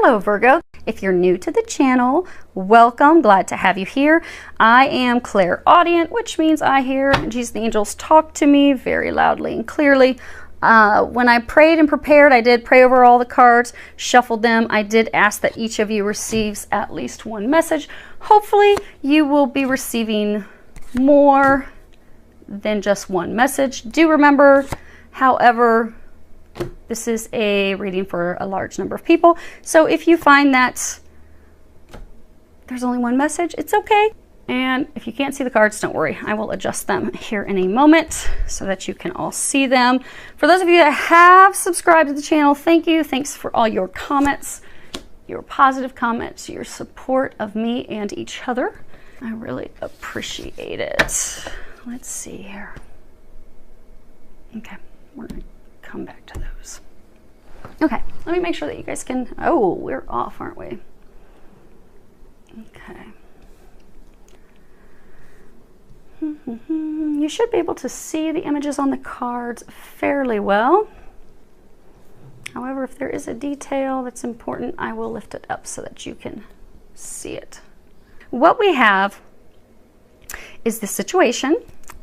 Hello Virgo. If you're new to the channel, welcome. Glad to have you here. I am clairaudient, which means I hear Jesus and the angels talk to me very loudly and clearly. When I prayed and prepared, I did pray over all the cards, shuffled them. I did ask that each of you receives at least one message. Hopefully you will be receiving more than just one message. Do remember, however, this is a reading for a large number of people. So if you find that there's only one message, it's okay. And if you can't see the cards, don't worry. I will adjust them here in a moment so that you can all see them. For those of you that have subscribed to the channel, thank you. Thanks for all your comments, your positive comments, your support of me and each other. I really appreciate it. Let's see here. Okay, we're gonna come back to those. Okay, let me make sure that you guys can, oh, we're off, aren't we? Okay. You should be able to see the images on the cards fairly well. However, if there is a detail that's important, I will lift it up so that you can see it. What we have is the situation,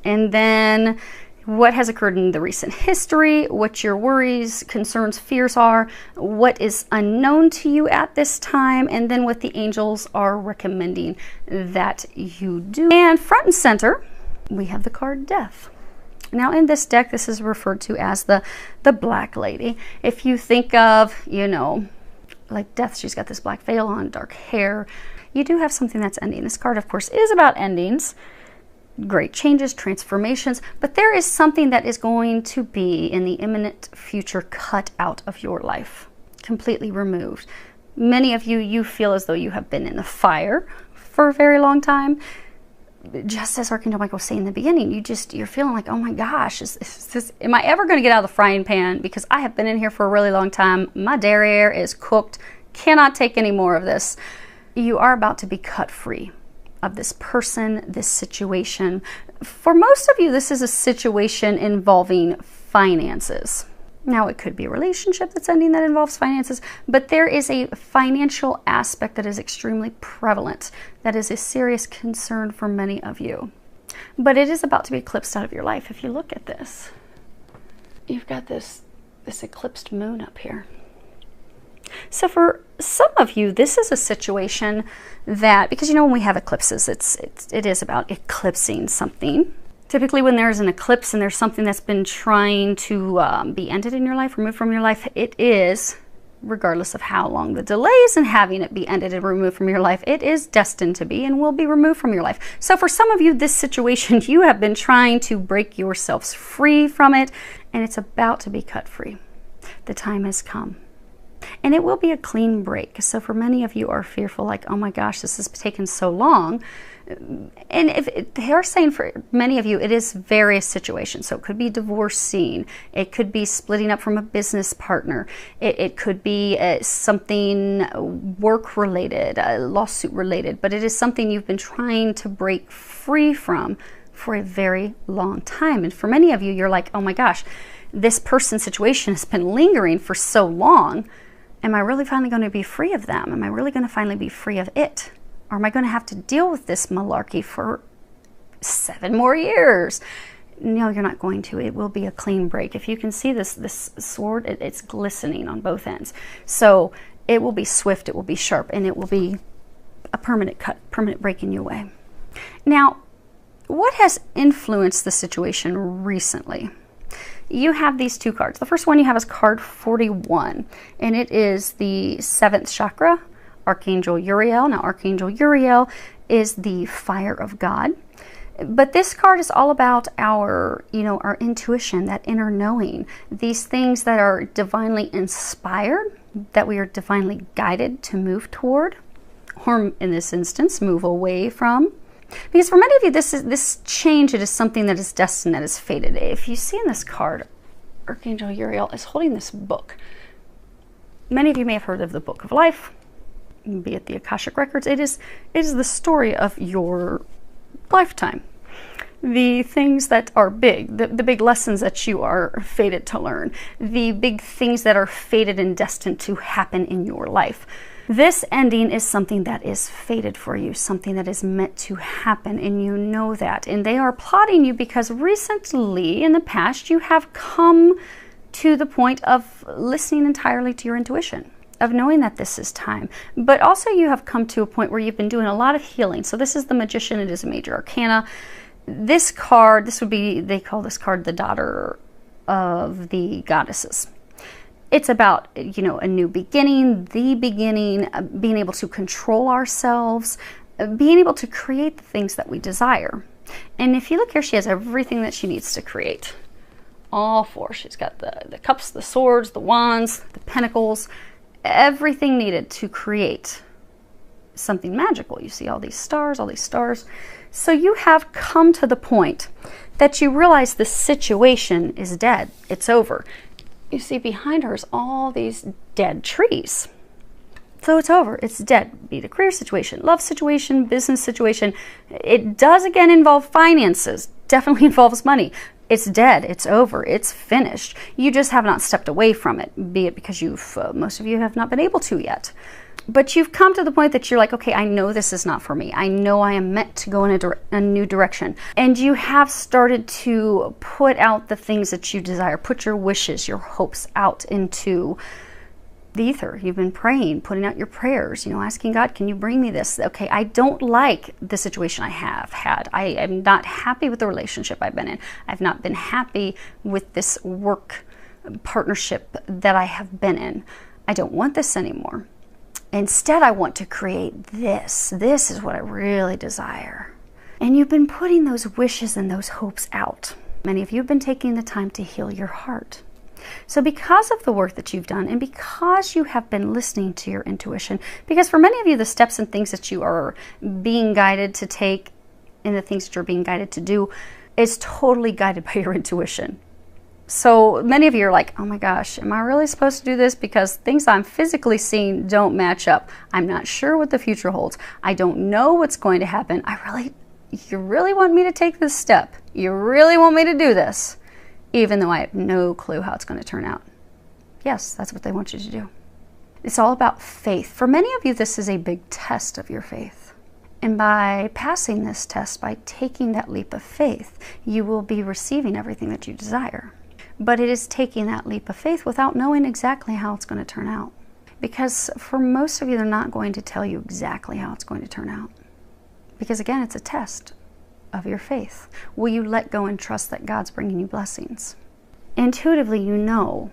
and then what has occurred in the recent history, what your worries, concerns, fears are, what is unknown to you at this time, and then what the angels are recommending that you do. And front and center, we have the card Death. Now in this deck, this is referred to as the Black Lady. If you think of, you know, like Death, she's got this black veil on, dark hair. You do have something that's ending. This card, of course, is about endings. Great changes, transformations, but there is something that is going to be in the imminent future cut out of your life, completely removed. Many of you, you feel as though you have been in the fire for a very long time. Just as Archangel Michael was saying in the beginning, you're feeling like, oh my gosh, am I ever going to get out of the frying pan? Because I have been in here for a really long time. My derriere is cooked, cannot take any more of this. You are about to be cut free of this person, this situation. For most of you, this is a situation involving finances. Now, it could be a relationship that's ending that involves finances, but there is a financial aspect that is extremely prevalent. That is a serious concern for many of you. But it is about to be eclipsed out of your life. If you look at this, you've got this eclipsed moon up here. So for some of you, this is a situation that, because you know when we have eclipses, it is about eclipsing something. Typically when there's an eclipse and there's something that's been trying to be ended in your life, removed from your life, it is, regardless of how long the delay is in having it be ended and removed from your life, it is destined to be and will be removed from your life. So for some of you, this situation, you have been trying to break yourselves free from it, and it's about to be cut free. The time has come. And it will be a clean break. So for many of you are fearful, like, oh my gosh, this has taken so long. And if they are saying for many of you, it is various situations. So it could be divorcing. It could be splitting up from a business partner. It could be something work related, lawsuit related, but it is something you've been trying to break free from for a very long time. And for many of you, you're like, oh my gosh, this person's situation has been lingering for so long. Am I really finally going to be free of them? Am I really going to finally be free of it? Or am I going to have to deal with this malarkey for 7 more years? No, you're not going to. It will be a clean break. If you can see this sword, it's glistening on both ends. So it will be swift, it will be sharp, and it will be a permanent cut, permanent break in your way. Now, what has influenced the situation recently? You have these 2 cards. The first one you have is card 41, and it is the 7th chakra, Archangel Uriel. Now, Archangel Uriel is the fire of God. But this card is all about our, our intuition, that inner knowing, these things that are divinely inspired, that we are divinely guided to move toward, or in this instance, move away from. Because for many of you, this change, it is something that is destined, that is fated. If you see in this card, Archangel Uriel is holding this book. Many of you may have heard of the Book of Life, be it the Akashic Records. It is the story of your lifetime. the things that are big, the big lessons that you are fated to learn, the big things that are fated and destined to happen in your life. This ending is something that is fated for you, something that is meant to happen, and you know that. And they are plotting you because recently, in the past, you have come to the point of listening entirely to your intuition, of knowing that this is time. But also you have come to a point where you've been doing a lot of healing. So this is the Magician. It is a major arcana. This card, this would be, they call this card the Daughter of the Goddesses. It's about, you know, a new beginning, the beginning, being able to control ourselves, being able to create the things that we desire. And if you look here, she has everything that she needs to create. All four. She's got the cups, the swords, the wands, the pentacles, everything needed to create something magical. You see all these stars, all these stars. So you have come to the point that you realize the situation is dead. It's over. You see behind her is all these dead trees. So it's over. It's dead. Be it a career situation, love situation, business situation. It does again involve finances. Definitely involves money. It's dead. It's over. It's finished. You just have not stepped away from it, be it because most of you have not been able to yet. But you've come to the point that you're like, okay, I know this is not for me. I know I am meant to go in a new direction. And you have started to put out the things that you desire, put your wishes, your hopes out into the ether. You've been praying, putting out your prayers, you know, asking God, can you bring me this? Okay, I don't like the situation I have had. I am not happy with the relationship I've been in. I've not been happy with this work partnership that I have been in. I don't want this anymore. Instead, I want to create this. This is what I really desire. And you've been putting those wishes and those hopes out. Many of you have been taking the time to heal your heart. So because of the work that you've done and because you have been listening to your intuition, because for many of you, the steps and things that you are being guided to take and the things that you're being guided to do is totally guided by your intuition. So many of you are like, oh my gosh, am I really supposed to do this? Because things I'm physically seeing don't match up. I'm not sure what the future holds. I don't know what's going to happen. You really want me to take this step? You really want me to do this? Even though I have no clue how it's going to turn out. Yes, that's what they want you to do. It's all about faith. For many of you, this is a big test of your faith. And by passing this test, by taking that leap of faith, you will be receiving everything that you desire. But it is taking that leap of faith without knowing exactly how it's going to turn out. Because for most of you, they're not going to tell you exactly how it's going to turn out. Because again, it's a test of your faith. Will you let go and trust that God's bringing you blessings? Intuitively, you know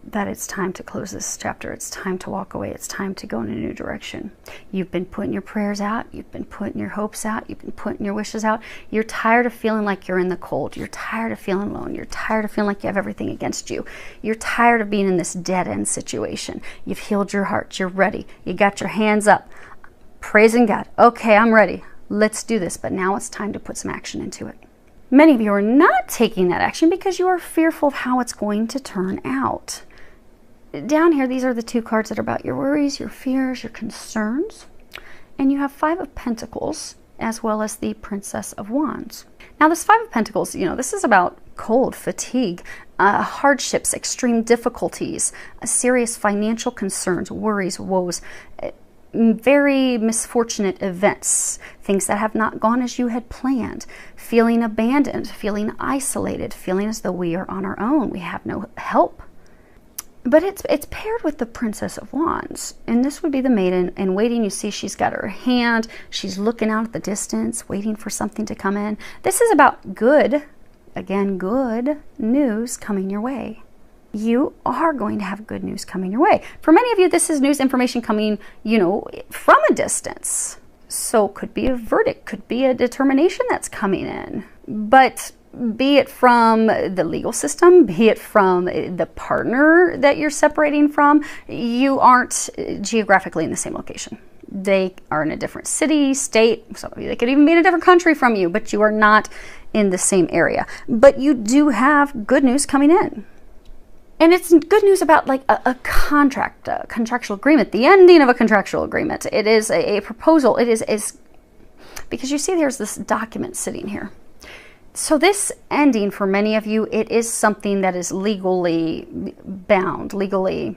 that it's time to close this chapter. It's time to walk away. It's time to go in a new direction. You've been putting your prayers out. You've been putting your hopes out. You've been putting your wishes out. You're tired of feeling like you're in the cold. You're tired of feeling alone. You're tired of feeling like you have everything against you. You're tired of being in this dead-end situation. You've healed your heart. You're ready. You got your hands up, praising God. Okay, I'm ready. Let's do this. But now it's time to put some action into it. Many of you are not taking that action because you are fearful of how it's going to turn out. Down here, these are the two cards that are about your worries, your fears, your concerns. And you have Five of Pentacles as well as the Princess of Wands. Now this Five of Pentacles, you know, this is about cold, fatigue, hardships, extreme difficulties, serious financial concerns, worries, woes, very misfortunate events, things that have not gone as you had planned, feeling abandoned, feeling isolated, feeling as though we are on our own, we have no help. But it's paired with the Princess of Wands, and this would be the maiden in waiting. You see she's got her hand, she's looking out at the distance, waiting for something to come in. This is about good, again, good news coming your way. You are going to have good news coming your way. For many of you, this is news information coming, you know, from a distance. So could be a verdict, could be a determination that's coming in. But be it from the legal system, be it from the partner that you're separating from, you aren't geographically in the same location. They are in a different city, state, some of you, they could even be in a different country from you, but you are not in the same area. But you do have good news coming in. And it's good news about like a contract, a contractual agreement, the ending of a contractual agreement. It is a proposal. It is because you see there's this document sitting here. So this ending, for many of you, it is something that is legally bound, legally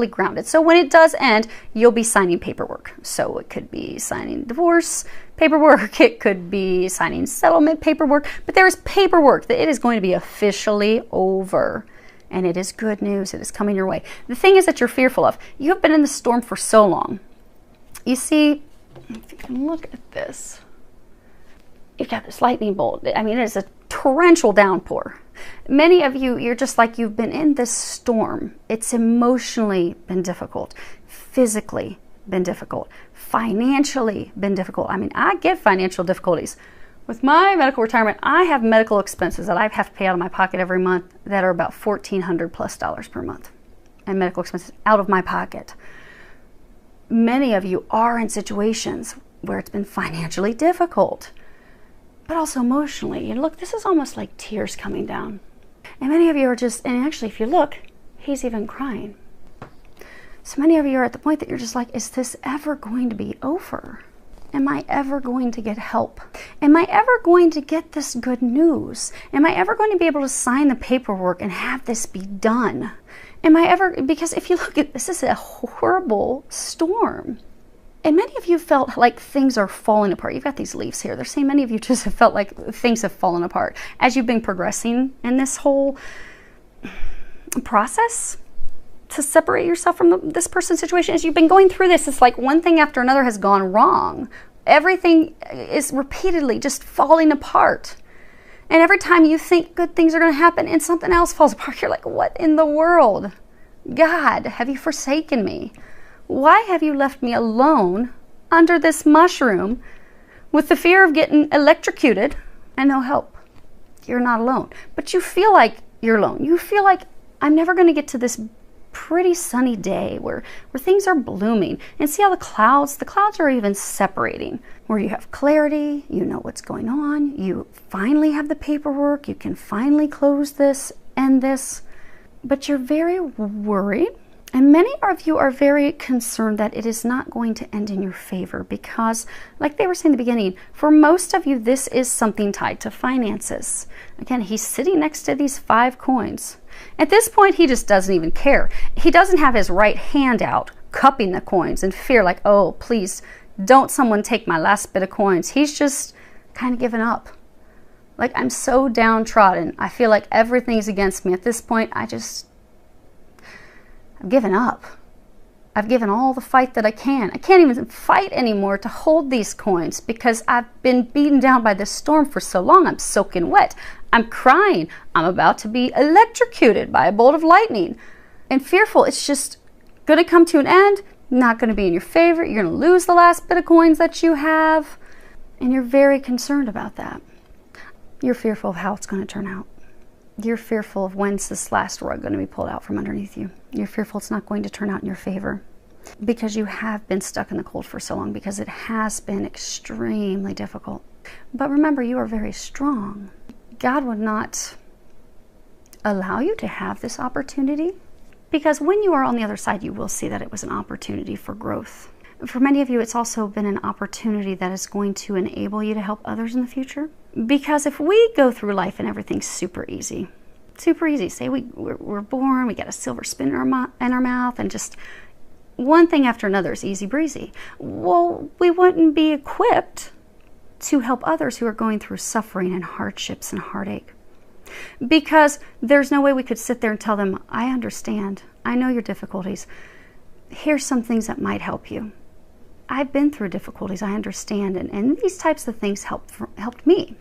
grounded. So when it does end, you'll be signing paperwork. So it could be signing divorce paperwork, it could be signing settlement paperwork, but there is paperwork that it is going to be officially over. And it is good news. It is coming your way. The thing is that you're fearful of. You have been in the storm for so long. You see, if you can look at this, you've got this lightning bolt. I mean, it is a torrential downpour. Many of you, you're just like, you've been in this storm. It's emotionally been difficult, physically been difficult, financially been difficult. I mean, I get financial difficulties. With my medical retirement, I have medical expenses that I have to pay out of my pocket every month that are about $1,400+ per month. And medical expenses out of my pocket. Many of you are in situations where it's been financially difficult, but also emotionally. And look, this is almost like tears coming down. And many of you are just, and actually if you look, he's even crying. So many of you are at the point that you're just like, is this ever going to be over? Am I ever going to get help? Am I ever going to get this good news? Am I ever going to be able to sign the paperwork and have this be done? Am I ever, because if you look at this, is a horrible storm. And many of you felt like things are falling apart. You've got these leaves here. They're saying many of you just have felt like things have fallen apart as you've been progressing in this whole process to separate yourself from this person's situation. As you've been going through this, it's like one thing after another has gone wrong. Everything is repeatedly just falling apart. And every time you think good things are going to happen and something else falls apart, you're like, what in the world? God, have you forsaken me? Why have you left me alone under this mushroom with the fear of getting electrocuted and no help? You're not alone. But you feel like you're alone. You feel like I'm never going to get to this pretty sunny day where things are blooming. And see how the clouds are even separating, where you have clarity, you know what's going on, you finally have the paperwork, you can finally close this, end this, but you're very worried. And many of you are very concerned that it is not going to end in your favor because, like they were saying in the beginning, for most of you, this is something tied to finances. Again, he's sitting next to these 5 coins. At this point, he just doesn't even care. He doesn't have his right hand out, cupping the coins in fear, like, oh, please, don't someone take my last bit of coins. He's just kind of given up. Like, I'm so downtrodden. I feel like everything's against me. At this point, I've given up. I've given all the fight that I can. I can't even fight anymore to hold these coins because I've been beaten down by this storm for so long. I'm soaking wet. I'm crying. I'm about to be electrocuted by a bolt of lightning. And fearful, it's just going to come to an end, not going to be in your favor. You're going to lose the last bit of coins that you have. And you're very concerned about that. You're fearful of how it's going to turn out. You're fearful of when's this last rug going to be pulled out from underneath you. You're fearful it's not going to turn out in your favor because you have been stuck in the cold for so long, because it has been extremely difficult. But remember, you are very strong. God would not allow you to have this opportunity because when you are on the other side, you will see that it was an opportunity for growth. For many of you, it's also been an opportunity that is going to enable you to help others in the future. Because if we go through life and everything's super easy, say we're born, we got a silver spoon in our mouth, and just one thing after another is easy breezy. Well, we wouldn't be equipped to help others who are going through suffering and hardships and heartache. Because there's no way we could sit there and tell them, I understand, I know your difficulties. Here's some things that might help you. I've been through difficulties, I understand, and these types of things helped me.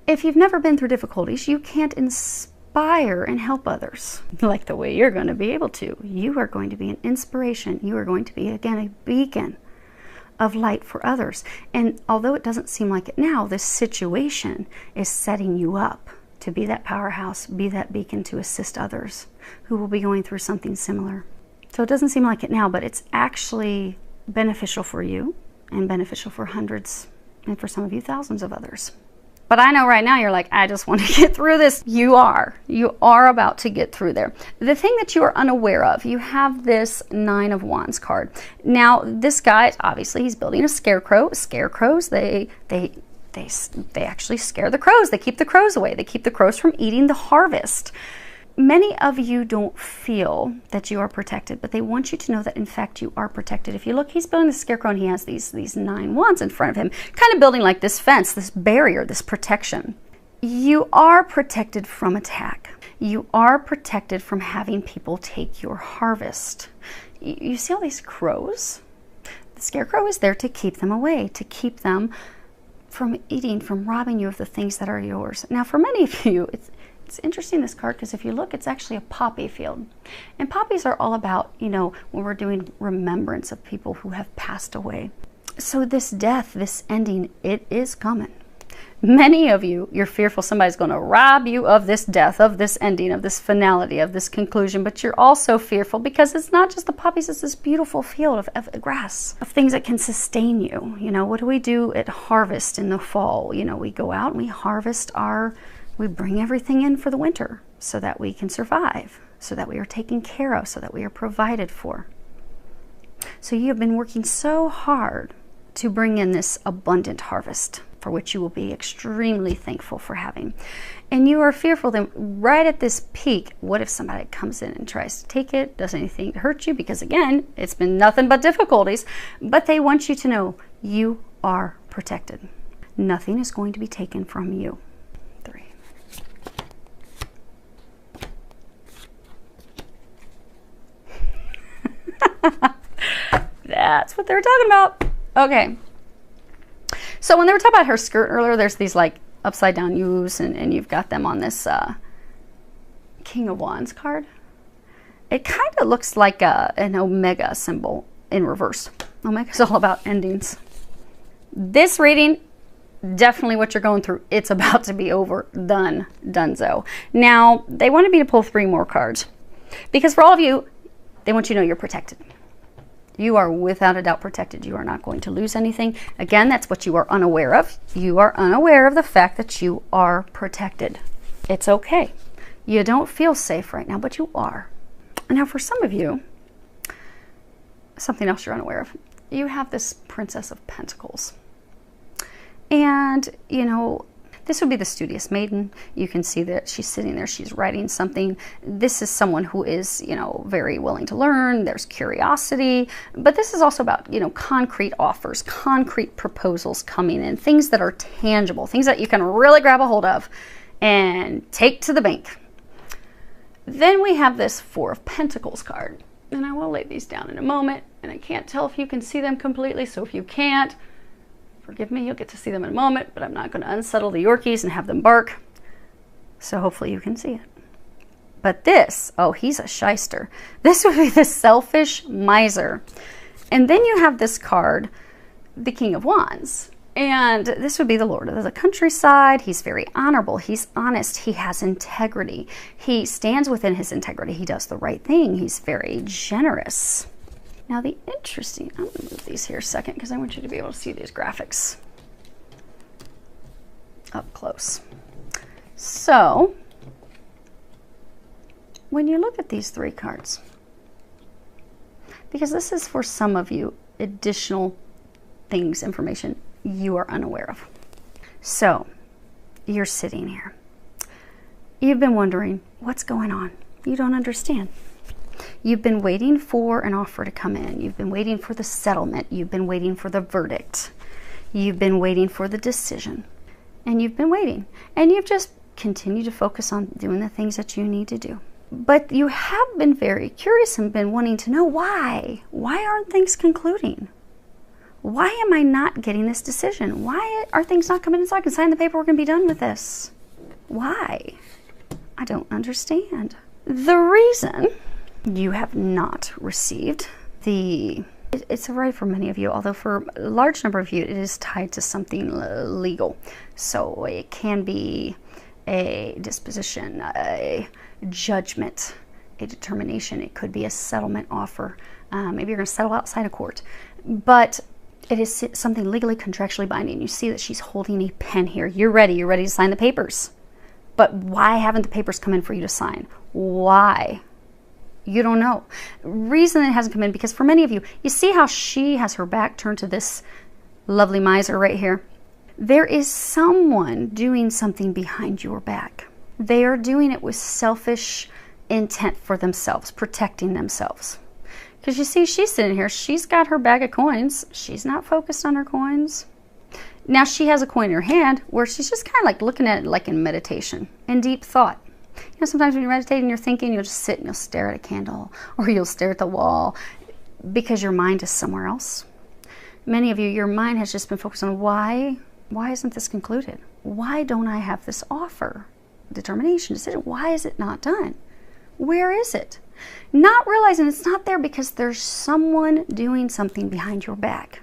If you've never been through difficulties, you can't inspire and help others like the way you're going to be able to. You are going to be an inspiration. You are going to be, again, a beacon of light for others. And although it doesn't seem like it now, this situation is setting you up to be that powerhouse, be that beacon to assist others who will be going through something similar. So it doesn't seem like it now, but it's actually beneficial for you and beneficial for hundreds and for some of you thousands of others. But I know right now you're like, I just want to get through this. You are about to get through there. The thing that you are unaware of, you have this 9 of Wands card. Now, this guy, obviously, he's building a scarecrow. Scarecrows, they they actually scare the crows. They keep the crows away. They keep the crows from eating the harvest. Many of you don't feel that you are protected, but they want you to know that in fact you are protected. If you look, he's building the scarecrow and he has these 9 wands in front of him, kind of building like this fence, this barrier, this protection. You are protected from attack. You are protected from having people take your harvest. You see all these crows? The scarecrow is there to keep them away, to keep them from eating, from robbing you of the things that are yours. Now, for many of you, it's interesting, this card, because if you look, it's actually a poppy field. And poppies are all about, you know, when we're doing remembrance of people who have passed away. So this death, this ending, it is coming. Many of you, you're fearful somebody's going to rob you of this death, of this ending, of this finality, of this conclusion, but you're also fearful because it's not just the poppies, it's this beautiful field of grass, of things that can sustain you. You know, what do we do at harvest in the fall? You know, we go out and we harvest we bring everything in for the winter so that we can survive, so that we are taken care of, so that we are provided for. So you have been working so hard to bring in this abundant harvest, for which you will be extremely thankful for having. And you are fearful that right at this peak, what if somebody comes in and tries to take it, does anything to hurt you? Because again, it's been nothing but difficulties, but they want you to know you are protected. Nothing is going to be taken from you. 3. That's what they're talking about. Okay. So when they were talking about her skirt earlier, there's these like upside down U's, and you've got them on this King of Wands card. It kind of looks like an Omega symbol in reverse. Omega's all about endings. This reading, definitely what you're going through, it's about to be over, done, donezo. Now, they wanted me to pull 3 more cards because for all of you, they want you to know you're protected. You are without a doubt protected. You are not going to lose anything. Again, that's what you are unaware of. You are unaware of the fact that you are protected. It's okay. You don't feel safe right now, but you are. Now, for some of you, something else you're unaware of. You have this Princess of Pentacles. And, you know, this would be the studious maiden. You can see that she's sitting there, she's writing something. This is someone who is, you know, very willing to learn. There's curiosity, but this is also about, you know, concrete offers, concrete proposals coming in, things that are tangible, things that you can really grab a hold of and take to the bank. Then we have this 4 of Pentacles card, and I will lay these down in a moment, and I can't tell if you can see them completely, so if you can't, forgive me, you'll get to see them in a moment, but I'm not going to unsettle the Yorkies and have them bark. So hopefully you can see it. But this, oh, he's a shyster. This would be the selfish miser. And then you have this card, the King of Wands. And this would be the Lord of the countryside. He's very honorable. He's honest. He has integrity. He stands within his integrity. He does the right thing. He's very generous. Now I'm going to move these here a second because I want you to be able to see these graphics up close. So, when you look at these 3 cards, because this is for some of you additional things, information you are unaware of. So, you're sitting here. You've been wondering, what's going on? You don't understand. You've been waiting for an offer to come in. You've been waiting for the settlement. You've been waiting for the verdict. You've been waiting for the decision. And you've been waiting. And you've just continued to focus on doing the things that you need to do. But you have been very curious and been wanting to know why. Why aren't things concluding? Why am I not getting this decision? Why are things not coming in so I can sign the paperwork and be done with this? Why? I don't understand. The reason you have not received it's a right for many of you, although for a large number of you it is tied to something legal. So it can be a disposition, a judgment, a determination. It could be a settlement offer. Maybe you're going to settle outside of court, but it is something legally contractually binding. You see that she's holding a pen here. You're ready to sign the papers, but why haven't the papers come in for you to sign? Why? You don't know. Reason it hasn't come in, because for many of you, you see how she has her back turned to this lovely miser right here. There is someone doing something behind your back. They are doing it with selfish intent for themselves, protecting themselves. Because you see, she's sitting here, she's got her bag of coins. She's not focused on her coins. Now she has a coin in her hand where she's just kind of like looking at it like in meditation, in deep thought. You know, sometimes when you're meditating, you're thinking, you'll just sit and you'll stare at a candle or you'll stare at the wall because your mind is somewhere else. Many of you, your mind has just been focused on why isn't this concluded? Why don't I have this offer? Determination, decision, why is it not done? Where is it? Not realizing it's not there because there's someone doing something behind your back.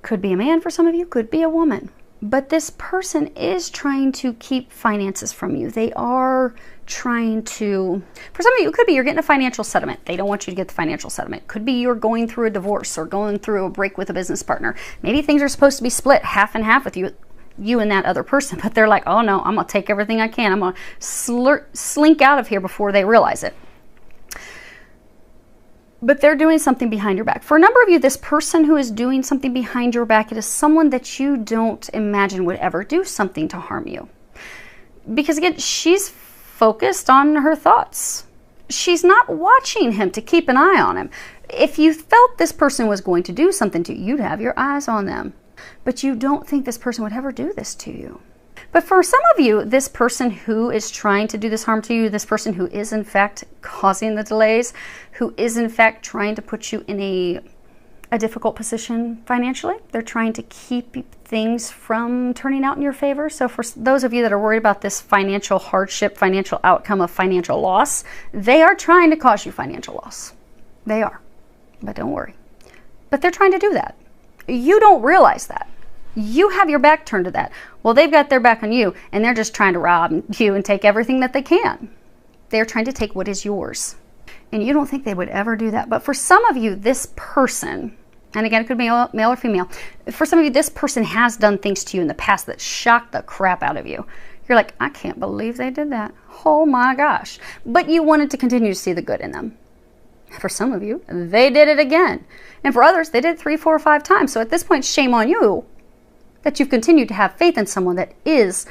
Could be a man for some of you, could be a woman. But this person is trying to keep finances from you. They are trying to, for some of you, it could be you're getting a financial settlement. They don't want you to get the financial settlement. Could be you're going through a divorce or going through a break with a business partner. Maybe things are supposed to be split half and half with you and that other person, but they're like, oh no, I'm going to take everything I can. I'm going to slink out of here before they realize it. But they're doing something behind your back. For a number of you, this person who is doing something behind your back, it is someone that you don't imagine would ever do something to harm you. Because again, she's focused on her thoughts. She's not watching him to keep an eye on him. If you felt this person was going to do something to you, you'd have your eyes on them. But you don't think this person would ever do this to you. But for some of you, this person who is trying to do this harm to you, this person who is in fact causing the delays, who is in fact trying to put you in a difficult position financially, they're trying to keep things from turning out in your favor. So for those of you that are worried about this financial hardship, financial outcome of financial loss, they are trying to cause you financial loss. They are. But don't worry. But they're trying to do that. You don't realize that. You have your back turned to that. Well, they've got their back on you, and they're just trying to rob you and take everything that they can. They're trying to take what is yours. And you don't think they would ever do that. But for some of you, this person, and again, it could be male or female, for some of you, this person has done things to you in the past that shocked the crap out of you. You're like, I can't believe they did that. Oh my gosh. But you wanted to continue to see the good in them. For some of you, they did it again. And for others, they did it 3, 4, or 5 times. So at this point, shame on you that you've continued to have faith in someone that is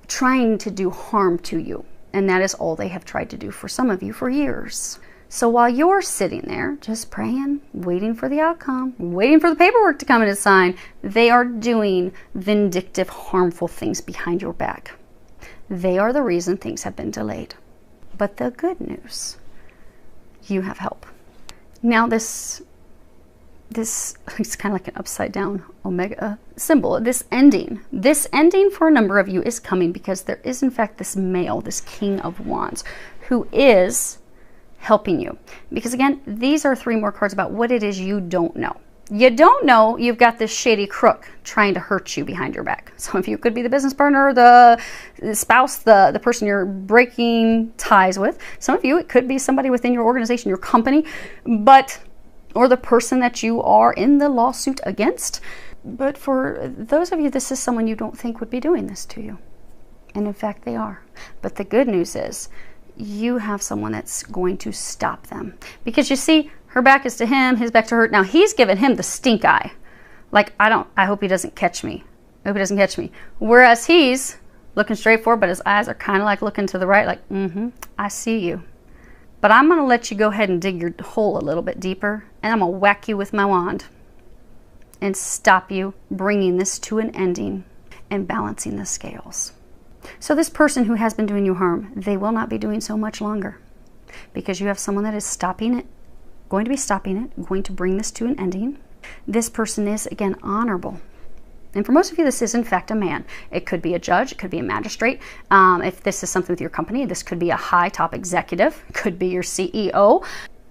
trying to do harm to you. And that is all they have tried to do for some of you for years. So while you're sitting there just praying, waiting for the outcome, waiting for the paperwork to come in and sign, they are doing vindictive, harmful things behind your back. They are the reason things have been delayed. But the good news, you have help. Now this it's kind of like an upside down omega symbol. This ending for a number of you is coming because there is in fact this male, this King of Wands, who is helping you. Because again, these are 3 more cards about what it is you don't know. You don't know you've got this shady crook trying to hurt you behind your back. Some of you could be the business partner, the spouse, the person you're breaking ties with. Some of you, it could be somebody within your organization, your company, or the person that you are in the lawsuit against. But for those of you, this is someone you don't think would be doing this to you. And in fact, they are. But the good news is you have someone that's going to stop them. Because you see, her back is to him, his back to her. Now he's given him the stink eye. Like, I hope he doesn't catch me. I hope he doesn't catch me. Whereas he's looking straight forward, but his eyes are kind of like looking to the right, like, I see you. But I'm going to let you go ahead and dig your hole a little bit deeper, and I'm going to whack you with my wand and stop you bringing this to an ending and balancing the scales. So this person who has been doing you harm, they will not be doing so much longer because you have someone that is stopping it, going to be stopping it, going to bring this to an ending. This person is, again, honorable. And for most of you, this is, in fact, a man. It could be a judge. It could be a magistrate. If this is something with your company, this could be a high top executive. It could be your CEO.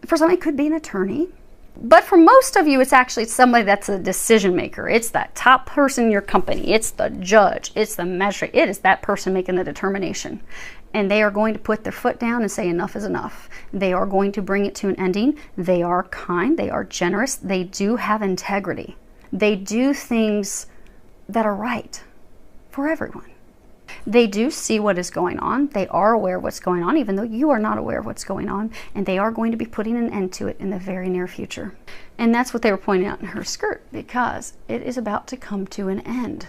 For some, it could be an attorney. But for most of you, it's actually somebody that's a decision maker. It's that top person in your company. It's the judge. It's the magistrate. It is that person making the determination. And they are going to put their foot down and say enough is enough. They are going to bring it to an ending. They are kind. They are generous. They do have integrity. They do things that are right for everyone. They do see what is going on. They are aware of what's going on, even though you are not aware of what's going on. And they are going to be putting an end to it in the very near future. And that's what they were pointing out in her skirt, because it is about to come to an end.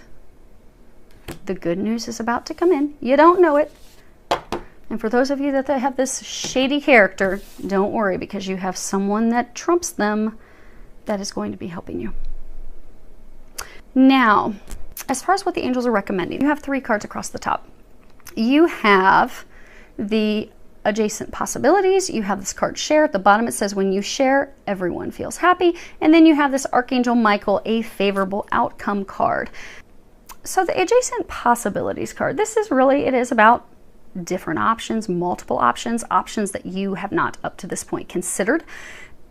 The good news is about to come in. You don't know it. And for those of you that have this shady character, don't worry, because you have someone that trumps them that is going to be helping you. Now, as far as what the angels are recommending, you have 3 cards across the top. You have the adjacent possibilities. You have this card share. At the bottom it says when you share, everyone feels happy. And then you have this Archangel Michael, a favorable outcome card. So the adjacent possibilities card, this is really, it is about different options, multiple options, options that you have not up to this point considered.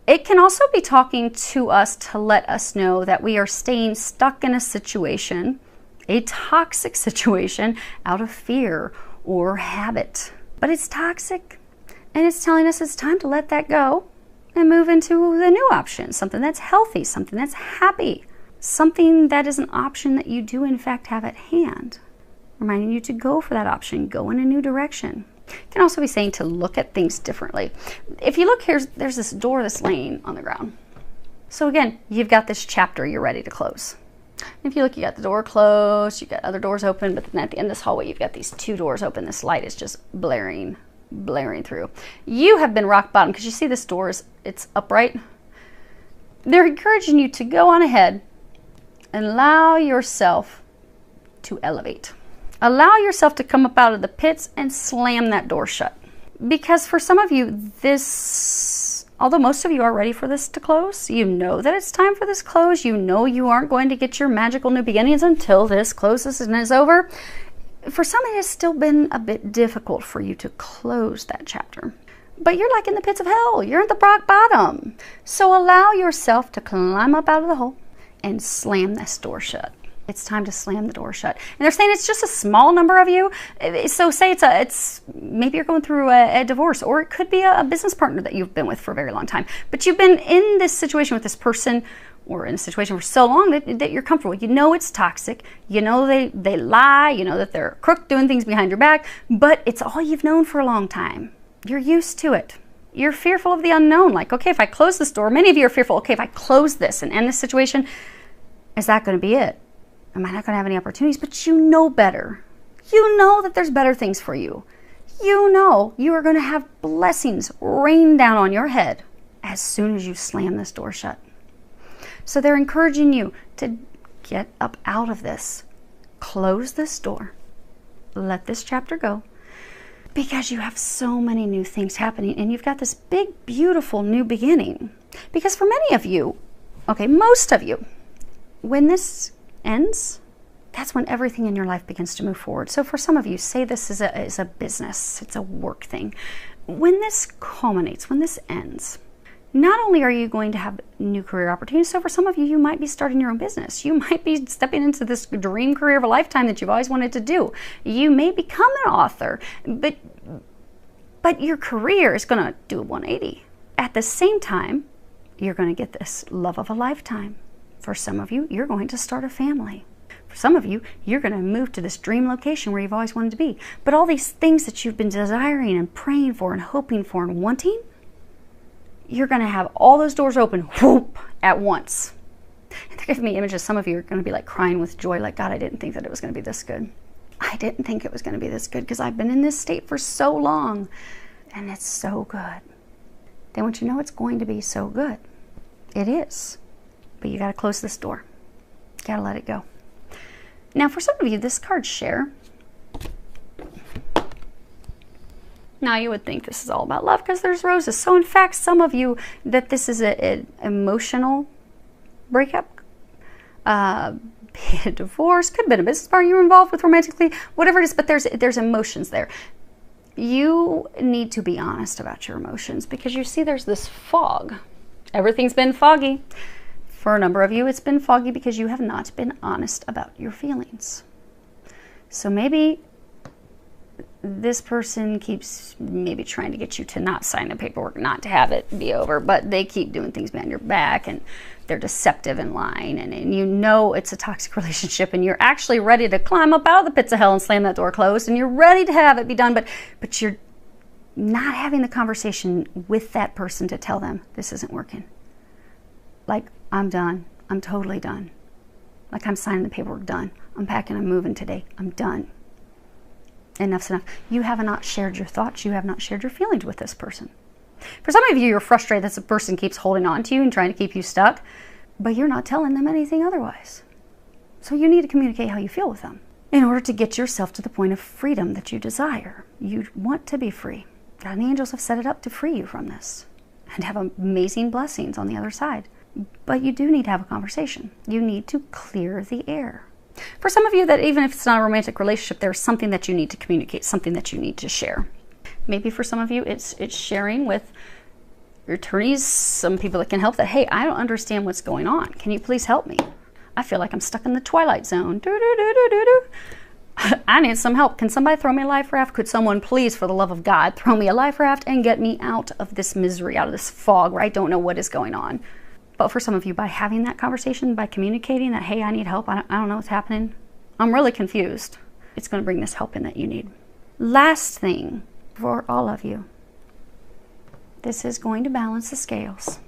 It can also be talking to us to let us know that we are staying stuck in a situation, a toxic situation, out of fear or habit. But it's toxic, and it's telling us it's time to let that go and move into the new option, something that's healthy, something that's happy, something that is an option that you do in fact have at hand. Reminding you to go for that option, go in a new direction. It can also be saying to look at things differently. If you look here, there's this door that's laying on the ground. So again, you've got this chapter you're ready to close. If you look, you got the door closed, you got other doors open, but then at the end of this hallway, you've got these 2 doors open. This light is just blaring through. You have been rock bottom because you see this door it's upright. They're encouraging you to go on ahead and allow yourself to elevate. Allow yourself to come up out of the pits and slam that door shut. Because for some of you, although most of you are ready for this to close, you know that it's time for this close. You know you aren't going to get your magical new beginnings until this closes and is over. For some, it has still been a bit difficult for you to close that chapter. But you're like in the pits of hell. You're at the rock bottom. So allow yourself to climb up out of the hole and slam this door shut. It's time to slam the door shut. And they're saying it's just a small number of you. So say it's maybe you're going through a divorce, or it could be a business partner that you've been with for a very long time. But you've been in this situation with this person, or in a situation for so long that you're comfortable. You know it's toxic. You know they lie. You know that they're a crook doing things behind your back. But it's all you've known for a long time. You're used to it. You're fearful of the unknown. Like, okay, if I close this door, many of you are fearful, okay, if I close this and end this situation, is that going to be it? Am I not going to have any opportunities? But you know better. You know that there's better things for you. You know you are going to have blessings rain down on your head as soon as you slam this door shut. So they're encouraging you to get up out of this. Close this door. Let this chapter go. Because you have so many new things happening, and you've got this big, beautiful new beginning. Because for many of you, okay, most of you, when this ends, that's when everything in your life begins to move forward. So for some of you, say this is a business, it's a work thing. When this culminates, when this ends, not only are you going to have new career opportunities, so for some of you, you might be starting your own business. You might be stepping into this dream career of a lifetime that you've always wanted to do. You may become an author, but your career is going to do a 180. At the same time, you're going to get this love of a lifetime. For some of you, you're going to start a family. For some of you, you're going to move to this dream location where you've always wanted to be. But all these things that you've been desiring and praying for and hoping for and wanting, you're going to have all those doors open, whoop, at once. And they're giving me images. Some of you are going to be like crying with joy, like, God, I didn't think that it was going to be this good. I didn't think it was going to be this good because I've been in this state for so long, and it's so good. They want you to know it's going to be so good. It is. But you got to close this door. You got to let it go. Now, for some of you, this card share. Now, you would think this is all about love because there's roses. So, in fact, some of you, that this is an emotional breakup, be it a divorce, could have been a business partner you were involved with romantically, whatever it is, but there's emotions there. You need to be honest about your emotions because you see there's this fog. Everything's been foggy. For a number of you, it's been foggy because you have not been honest about your feelings. So maybe this person keeps maybe trying to get you to not sign the paperwork, not to have it be over, but they keep doing things behind your back and they're deceptive and lying, and you know it's a toxic relationship and you're actually ready to climb up out of the pits of hell and slam that door closed and you're ready to have it be done, but you're not having the conversation with that person to tell them this isn't working. Like, I'm done. I'm totally done. Like, I'm signing the paperwork, done. I'm packing, I'm moving today. I'm done. Enough's enough. You have not shared your thoughts. You have not shared your feelings with this person. For some of you, you're frustrated that this person keeps holding on to you and trying to keep you stuck, but you're not telling them anything otherwise. So you need to communicate how you feel with them in order to get yourself to the point of freedom that you desire. You want to be free. God and the angels have set it up to free you from this and have amazing blessings on the other side. But you do need to have a conversation. You need to clear the air. For some of you, that even if it's not a romantic relationship, there's something that you need to communicate, something that you need to share. Maybe for some of you, it's sharing with your attorneys, some people that can help, that, hey, I don't understand what's going on. Can you please help me? I feel like I'm stuck in the twilight zone. I need some help. Can somebody throw me a life raft? Could someone please, for the love of God, throw me a life raft and get me out of this misery, out of this fog where I don't know what is going on? But for some of you, by having that conversation, by communicating that, hey, I need help, I don't know what's happening, I'm really confused, it's going to bring this help in that you need. Last thing for all of you, this is going to balance the scales.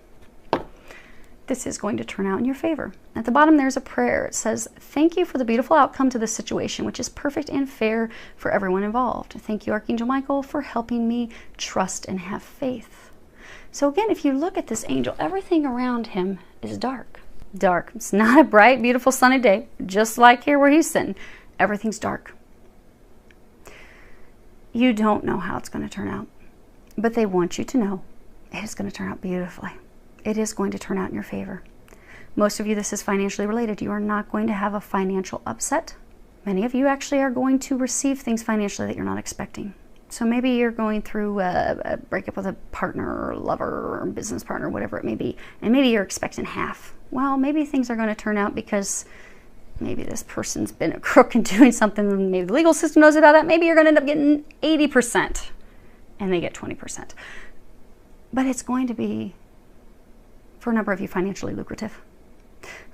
This is going to turn out in your favor. At the bottom, there's a prayer. It says, thank you for the beautiful outcome to this situation, which is perfect and fair for everyone involved. Thank you, Archangel Michael, for helping me trust and have faith. So again, if you look at this angel, everything around him is dark. Dark. It's not a bright, beautiful, sunny day, just like here where he's sitting. Everything's dark. You don't know how it's going to turn out, but they want you to know it is going to turn out beautifully. It is going to turn out in your favor. Most of you, this is financially related. You are not going to have a financial upset. Many of you actually are going to receive things financially that you're not expecting. So maybe you're going through a breakup with a partner or lover or business partner, whatever it may be, and maybe you're expecting half. Well, maybe things are going to turn out because maybe this person's been a crook and doing something, and maybe the legal system knows about that. Maybe you're going to end up getting 80% and they get 20%. But it's going to be, for a number of you, financially lucrative.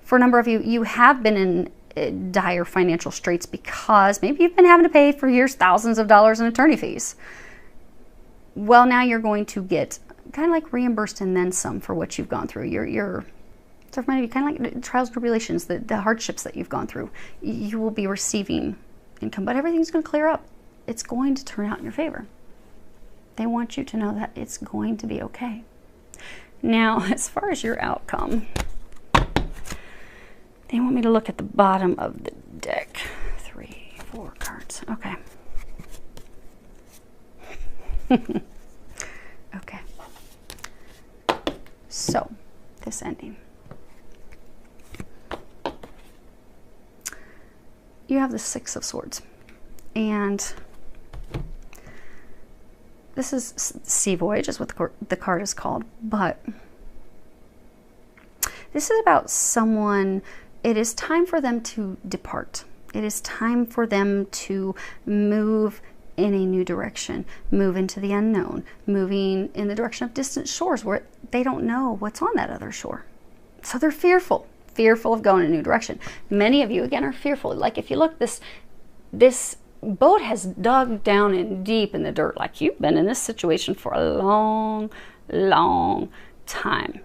For a number of you, you have been in dire financial straits because maybe you've been having to pay for years thousands of dollars in attorney fees. Well, now you're going to get kind of like reimbursed and then some for what you've gone through. So for many of you, kind of like trials and tribulations, the hardships that you've gone through, you will be receiving income, but everything's going to clear up. It's going to turn out in your favor. They want you to know that it's going to be okay. Now, as far as your outcome, they want me to look at the bottom of the deck. 3, 4 cards. Okay. Okay. So, this ending. You have the 6 of Swords. And this is Sea Voyage, is what the card is called. But this is about someone. It is time for them to depart. It is time for them to move in a new direction, move into the unknown, moving in the direction of distant shores where they don't know what's on that other shore. So they're fearful of going in a new direction. Many of you, again, are fearful. Like if you look, this boat has dug down in deep in the dirt. Like you've been in this situation for a long, long time.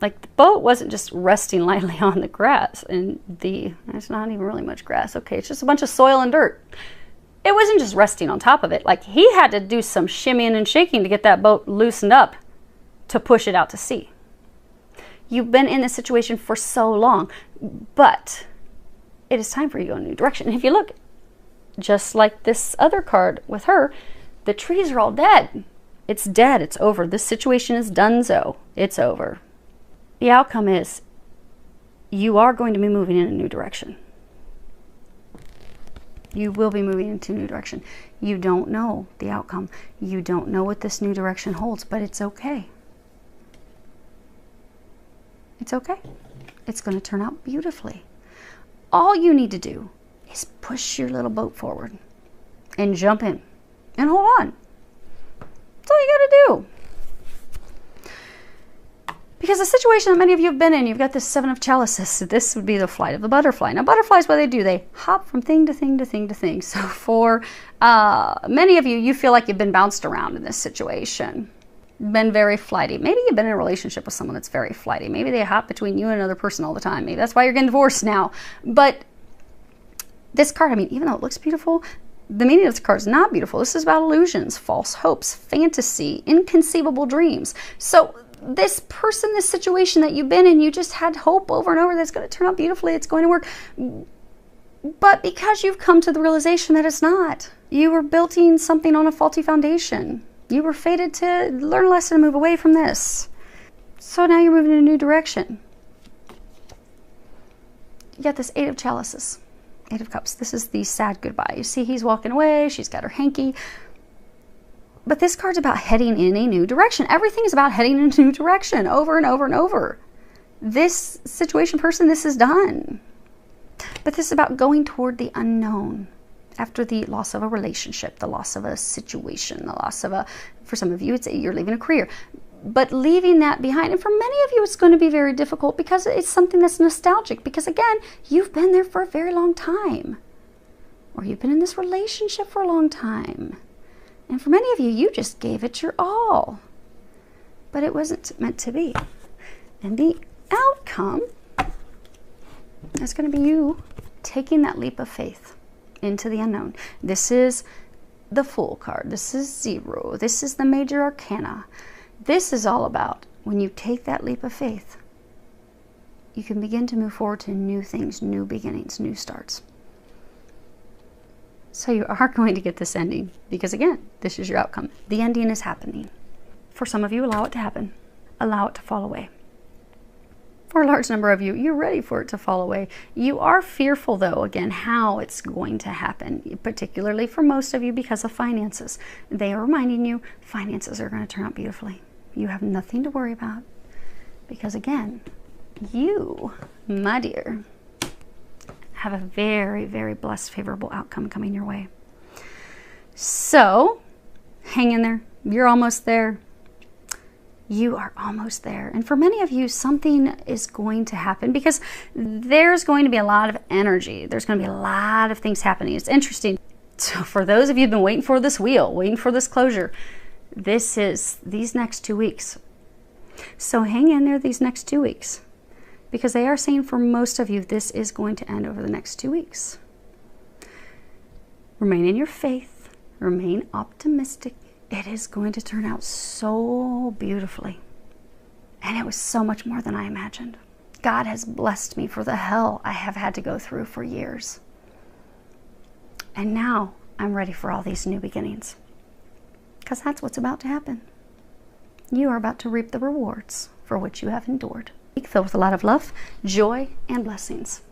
Like the boat wasn't just resting lightly on the grass, and there's not even really much grass. Okay, it's just a bunch of soil and dirt. It wasn't just resting on top of it. Like he had to do some shimmying and shaking to get that boat loosened up to push it out to sea. You've been in this situation for so long, but it is time for you to go in a new direction. And if you look, just like this other card with her, the trees are all dead. It's dead. It's over. This situation is donezo. It's over. The outcome is you are going to be moving in a new direction. You will be moving into a new direction. You don't know the outcome. You don't know what this new direction holds, but it's okay. It's okay. It's going to turn out beautifully. All you need to do is push your little boat forward and jump in and hold on. That's all you got to do. Because the situation that many of you have been in, you've got this 7 of Chalices. This would be the flight of the butterfly. Now, butterflies, what they do, they hop from thing to thing to thing to thing. So for many of you, you feel like you've been bounced around in this situation. Been very flighty. Maybe you've been in a relationship with someone that's very flighty. Maybe they hop between you and another person all the time. Maybe that's why you're getting divorced now. But This card, I mean, even though it looks beautiful, the meaning of this card is not beautiful. This is about illusions, false hopes, fantasy, inconceivable dreams. So this person, this situation that you've been in, you just had hope over and over that it's going to turn out beautifully, it's going to work. But because you've come to the realization that it's not, you were building something on a faulty foundation. You were fated to learn a lesson and move away from this. So now you're moving in a new direction. You got this 8 of chalices, 8 of cups. This is the sad goodbye. You see he's walking away, she's got her hanky. But this card's about heading in a new direction. Everything is about heading in a new direction over and over and over. This situation, person, this is done. But this is about going toward the unknown after the loss of a relationship, the loss of a situation, the loss of for some of you, you're leaving a career. But leaving that behind, and for many of you, it's going to be very difficult because it's something that's nostalgic. Because again, you've been there for a very long time. Or you've been in this relationship for a long time. And for many of you, you just gave it your all. But it wasn't meant to be. And the outcome is going to be you taking that leap of faith into the unknown. This is the Fool card. This is 0. This is the Major Arcana. This is all about when you take that leap of faith, you can begin to move forward to new things, new beginnings, new starts. So you are going to get this ending because, again, this is your outcome. The ending is happening. For some of you, allow it to happen. Allow it to fall away. For a large number of you, you're ready for it to fall away. You are fearful, though, again, how it's going to happen, particularly for most of you because of finances. They are reminding you finances are going to turn out beautifully. You have nothing to worry about because, again, you, my dear, have a very, very blessed, favorable outcome coming your way. So, hang in there. You're almost there. You are almost there. And for many of you, something is going to happen because there's going to be a lot of energy. There's going to be a lot of things happening. It's interesting. So for those of you who've been waiting for this wheel, waiting for this closure, this is these next 2 weeks. So hang in there these next 2 weeks because they are saying for most of you, this is going to end over the next 2 weeks. Remain in your faith. Remain optimistic. It is going to turn out so beautifully. And it was so much more than I imagined. God has blessed me for the hell I have had to go through for years. And now I'm ready for all these new beginnings. Because that's what's about to happen. You are about to reap the rewards for which you have endured. Filled with a lot of love, joy, and blessings.